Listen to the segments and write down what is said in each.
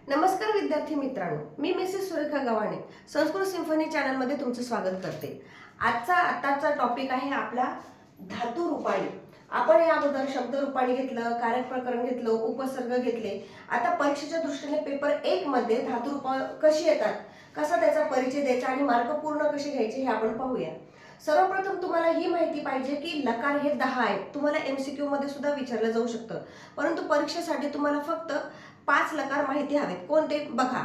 नमस्कार विद्यार्थी मित्रांनो, मी मिसेस सुरेखा गव्हाणे संस्कृत सिम्फनी चॅनलमध्ये तुमचं स्वागत करते। आताचा टॉपिक आहे आपला धातू रूपाणी। आपण या अगोदर शब्द रूपाणी घेतलं, कारक प्रकरण घेतलं, उपसर्ग घेतले। आता परीक्षेच्या दृष्टीने पेपर 1 मध्ये धातू रूप कशी येतात, कसा त्याचा परिचय द्यायचा आणि मार्क पूर्ण कसे घ्यायचे हे आपण पाहूया। सर्वप्रथम तुम्हाला ही माहिती पाहिजे की लकार हे 10 आहेत। तुम्हाला एमसीक्यू मध्ये सुद्धा विचारलं जाऊ शकतं, परंतु परीक्षेसाठी तुम्हाला फक्त 5 लकार माहिती हवेत। कोणते बघा।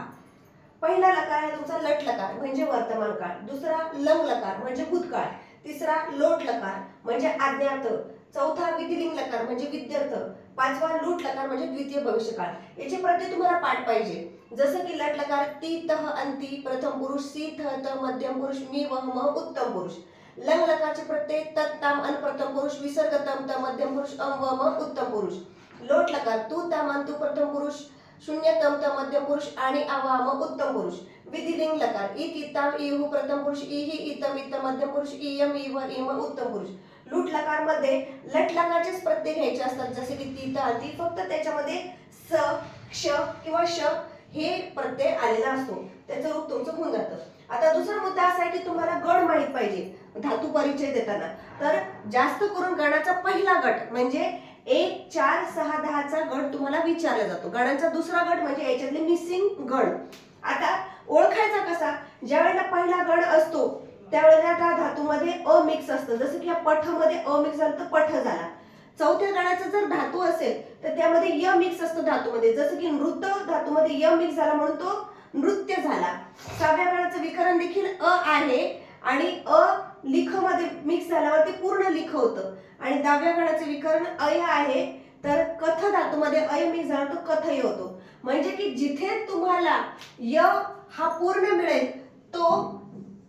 पहिला लकार आहे तुमचा लट लकार म्हणजे वर्तमान काळ, दुसरा लंग लकार म्हणजे भूतकाळ, तिसरा लोट लकार म्हणजे आज्ञार्थ, चौथा विधिलिंग लकार म्हणजे विद्यर्थ, पाचवा लूट लकार म्हणजे द्वितीय भविष्यकाळ। याचे प्रत्येक तुम्हाला पाठ पाहिजे। जसं की लट लकार ती तह अंती प्रथम पुरुष, सी थ त मध्यम पुरुष, मी वह म उत्तम पुरुष। लंग लकारचे प्रत्येक तत् ताम अन प्रथम पुरुष, विसर्ग तम त मध्यम पुरुष, अम व म उत्तम पुरुष। लोट लकार तू ताम अन तू प्रथम पुरुष, शून्य तम त मध्यम पुरुष आणि आवा म उत्तम पुरुष। विधिलिंग लकार इत इताम इहु प्रथम पुरुष, इहि इतम इतम मध्यम पुरुष, इयम इव इम उत्तम पुरुष। लूट लकार मध्ये लट लकारचेच प्रत्यय घ्यायचे असतात, जसे की ती त अंती, फक्त त्याच्यामध्ये स क्ष किंवा श हे प्रत्यय आलेला असतो, त्याचं रूप तुमचं होऊन जातं। आता दुसरा मुद्दा असा आहे की तुम्हाला गण माहित पाहिजे धातू परिचय देताना। तर जास्त करून गणाचा पहिला गट म्हणजे 1 4 6 10 चा गट तुम्हाला विचारला जातो। गणांचा दुसरा गट म्हणजे याच्यातले मिसिंग गण। आता ओळखायचा कसा, ज्या वेळेला पहिला गण असतो त्यावेळेला त्या धातूमध्ये अ मिक्स असतं, जसं की या पठ मध्ये अ मिक्स झालं तर पठ झाला। चौथ्या गणाचा जर धातू असेल तर त्यामध्ये य मिक्स असतो धातूमध्ये, जसं की नृत्य धातूमध्ये य मिक्स झाला म्हणून तो नृत्य झाला। सहाव्या गणाचं विकरण देखील अ आहे आणि अ लिख मध्ये मिक्स झाल्यावर ते पूर्ण लिख होतं। आणि 10व्या गणाचे विकरण अय आहे, तर कथ धातूमध्ये अय मिक्स झाला तो कथय होतो। म्हणजे की जिथे तुम्हाला य हा पूर्ण मिळेल तो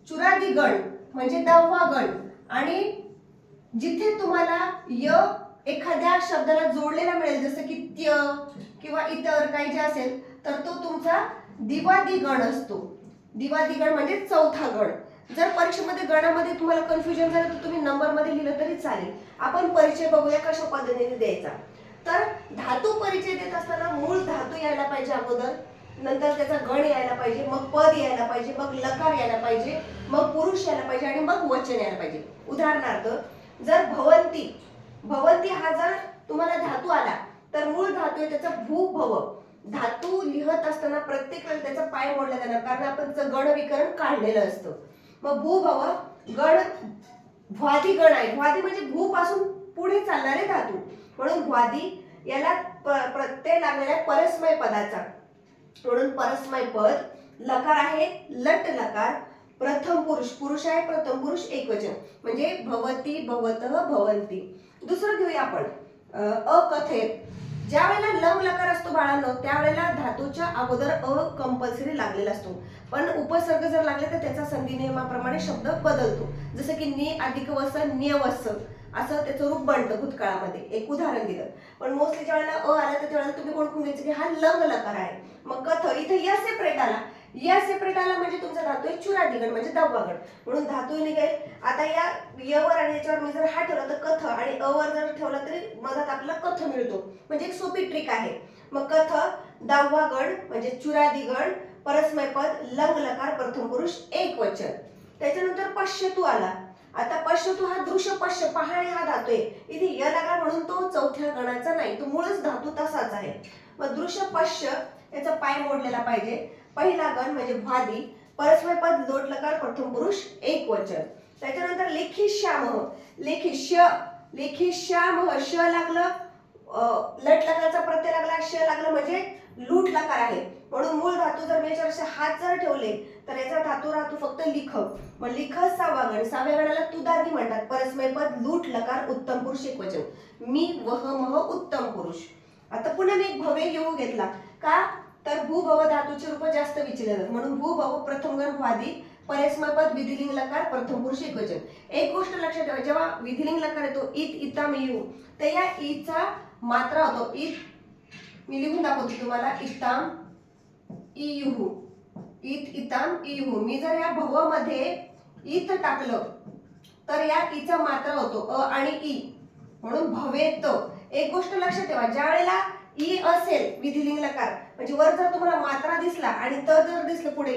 चुरादी गण म्हणजे 10वा गण, आणि जिथे तुम्हाला य एखाद्या शब्दाला जोडलेला मिळेल जसं की त्य किंवा इतर काही जे असेल तर तो तुमचा द्विवादी गण असतो। द्विवादी गण म्हणजे चौथा गण। जर परीक्षेमध्ये गणामध्ये तुम्हाला कन्फ्युजन झालं तर तुम्ही नंबर मध्ये लिहिलं तरी चालेल। आपण परिचय बघूया कशा पद्धतीने द्यायचा। तर धातू परिचय देत असताना मूळ धातू यायला पाहिजे अगोदर, नंतर त्याचा गण यायला पाहिजे, मग पद यायला पाहिजे, मग लकार यायला पाहिजे, मग पुरुष यायला पाहिजे आणि मग वचन यायला पाहिजे। उदाहरणार्थ जर भवंती, भवंती हा जर तुम्हाला धातू आला तर मूळ धातू आहे त्याचा भू भव। धातू लिहत असताना प्रत्येक वेळेला त्याचा पाय मोडला जाणार, कारण आपण गण विकरण काढलेलं असतं। मग भू भव गण भ्वादी गण आहे। भ्वादी म्हणजे भू पासून पुढे चालणारे धातू, म्हणून भ्वादी याला प्रत्यय लागलेला परस्मय पदाचा, म्हणून परस्मय पद। लकार आहे लट लकार, प्रथम पुरुष, पुरुष आहे प्रथम पुरुष एकवचन म्हणजे भवती भवतः भवंती। दुसरं घेऊया आपण अकथेत। ज्या वेळेला लंग लकार असतो बाळांनो त्यावेळेला धातूच्या अगोदर अ कंपल्सरी लागलेला असतो, पण उपसर्ग जर लागले तर त्याचा संधी नियमाप्रमाणे शब्द बदलतो, जसं की नि अधिक वस न्यवस असं त्याचं रूप बनतं भूतकाळामध्ये। एक उदाहरण दिलं, पण मोस्टली ज्या वेळेला अ आला तर त्यावेळेला तुम्ही ओळखून घ्यायचं की हा लंग लकार आहे। मग कथ इथे या सेपरेट आला, या सेपरेट आला म्हणजे तुमचा धातू आहे चुरादी गण म्हणजे 10वा गण, म्हणून धातू निघेल। आता या य वर आणि याच्यावर मी जर हा ठेवला तर कथ, आणि अ वर जर ठेवला तरी मधात आपल्याला कथ मिळतो, म्हणजे एक सोपी ट्रिक आहे। मग कथ 10वा गण म्हणजे चुरादी गण, परस्मय पद, लंग लकार, प्रथम पुरुष एकवचन। त्याच्यानंतर पश्यतू आला। आता पश्यतू हा दृश्य पश्य पाहणे हा धातू आहे, इथे य लागला म्हणून तो चौथ्या गणाचा नाही, तो मूळच धातू तसाच आहे। मग दृश्य पश्य याचा पाय मोडलेला पाहिजे। पहिला गण म्हणजे भ्वादी, परस्मय पद, लोट लकार, प्रथम पुरुष एकवचन। त्याच्यानंतर लेखी श्याम, लेखी श, लेखी श्याम श लागलं, लट लकारचा प्रत्यय लागला, श लागलं म्हणजे लूट लकार आहे, म्हणून मूळ धातू जर याच्यावर हात जर ठेवले तर याचा धातू राहतो फक्त लिख। मग लिख 6वा गण, 6व्या गणाला तुदादी म्हणतात, परस्मय पद, लूट लकार, उत्तम पुरुष एकवचन, मी वह मह उत्तम पुरुष। आता पुन्हा मी एक भव्य येऊ घेतला का, तर भू भव धातूचे रूप जास्त विचारले जातात, म्हणून भू भव प्रथम गण भ्वादी, परस्मय पद, विधिलिंग लकार, प्रथम पुरुष एकवचन। एक गोष्ट लक्षात ठेवा, जेव्हा विधिलिंग लकार येतो इत इताम इयु, तर या ईचा मात्रा होतो इत, मी लिहून दाखवते तुम्हाला, इताम इयुहु, इत इताम इयुहु। मी जर या भव मध्ये इत टाकलं तर या ईचा मात्रा होतो अ आणि ई, म्हणून भवेत। एक गोष्ट लक्षात ठेवा, ज्या वेळेला ई असेल विधिलिंग लकार म्हणजे वर जर तुम्हाला मात्रा दिसला आणि त जर दिसलं पुढे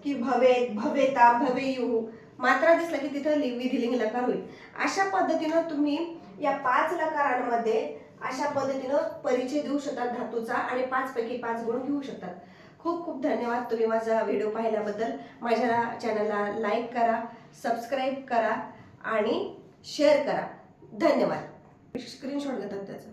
की भवेत, भवेता, भवेयु, मात्रा दिसला की तिथं विधिलिंग लकार होईल. अशा पद्धतीनं तुम्ही या 5 लकारांमध्ये अशा पद्धतीनं परिचय देऊ शकतात धातूचा आणि 5 पैकी 5 गुण घेऊ शकतात. खूप खूप धन्यवाद तुम्ही माझा व्हिडिओ पाहिल्याबद्दल. माझ्या चॅनलला लाईक करा, सबस्क्राईब करा आणि शेअर करा. धन्यवाद. स्क्रीनशॉट घेतात त्याचा.